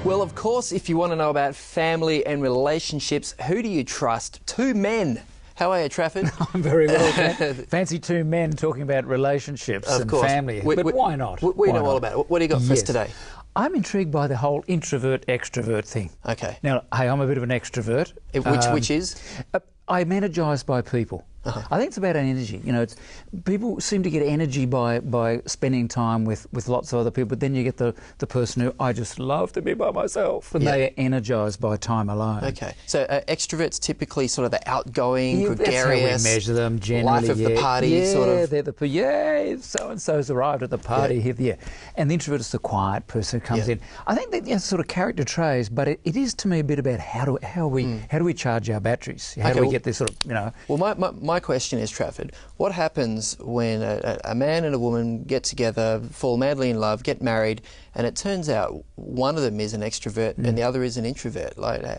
Well, of course, if you want to know about family and relationships, who do you trust? Two men. How are you, Trafford? I'm very well. Fancy two men talking about relationships and family. But why not? We know all about it. What do you got for us today? I'm intrigued by the whole introvert-extrovert thing. Okay. Now, hey, I'm a bit of an extrovert. Which is? I'm energised by people. I think it's about energy. You know, people seem to get energy by spending time with lots of other people, but then you get the person who, I just love to be by myself, and they are energised by time alone. Okay. So extroverts typically sort of the outgoing, gregarious, that's how we measure them generally. Life of the party, sort of. They're so-and-so's arrived at the party here. And the introvert is the quiet person who comes in. I think that sort of character traits, but it is to me a bit about how do we charge our batteries? How do we get this sort of, you know? Well, my question is, Trafford, what happens when a man and a woman get together, fall madly in love, get married, and it turns out one of them is an extrovert and the other is an introvert?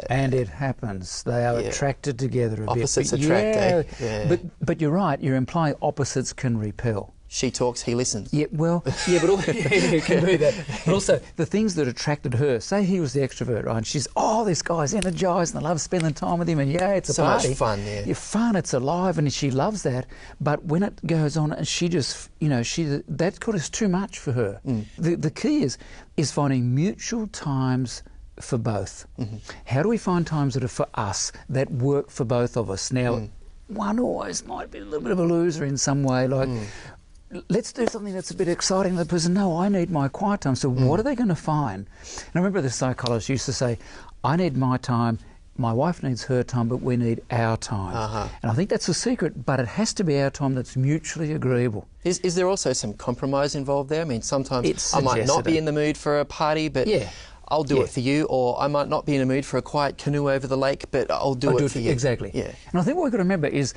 And it happens. They are attracted together a Opposites bit. attract, eh? Yeah. But you're right. You're implying opposites can repel. She talks, he listens. Yeah, well, you can do that. But also, the things that attracted her, say he was the extrovert, right? And she's, this guy's energised and I love spending time with him, and it's a party. So much fun, yeah. Fun, it's alive, and she loves that. But when it goes on, and she just, that is too much for her. The key is finding mutual times for both. How do we find times that are for us, that work for both of us? Now, one always might be a little bit of a loser in some way, like, let's do something that's a bit exciting. The person, no, I need my quiet time. So what are they going to find? And I remember the psychologist used to say, I need my time, my wife needs her time, but we need our time. And I think that's the secret, but it has to be our time that's mutually agreeable. Is there also some compromise involved there? I mean, sometimes I might not be in the mood for a party, but I'll do it for you, or I might not be in a mood for a quiet canoe over the lake, but I'll do it for you. Exactly. Yeah. And I think what we've got to remember is,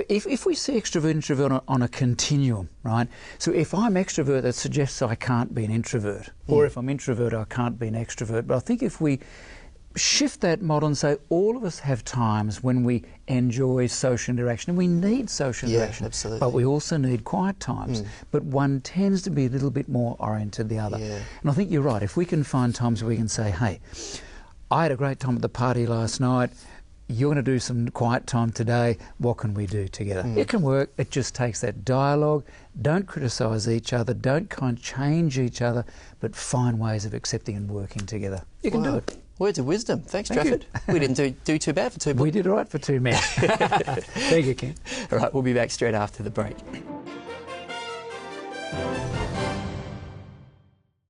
if we see extrovert, introvert on a continuum, right? So if I'm extrovert, that suggests I can't be an introvert. Or if I'm introvert, I can't be an extrovert. But I think if we shift that model and say all of us have times when we enjoy social interaction, and we need social interaction, absolutely. But we also need quiet times. But one tends to be a little bit more oriented than the other. And I think you're right. If we can find times where we can say, hey, I had a great time at the party last night, you're going to do some quiet time today, what can we do together? It can work. It just takes that dialogue. Don't criticise each other, don't change each other, but find ways of accepting and working together. You can do it. Words of wisdom. Thanks, Trafford. We didn't do too bad for two. We did all right for two men. Thank you, Ken. All right, we'll be back straight after the break.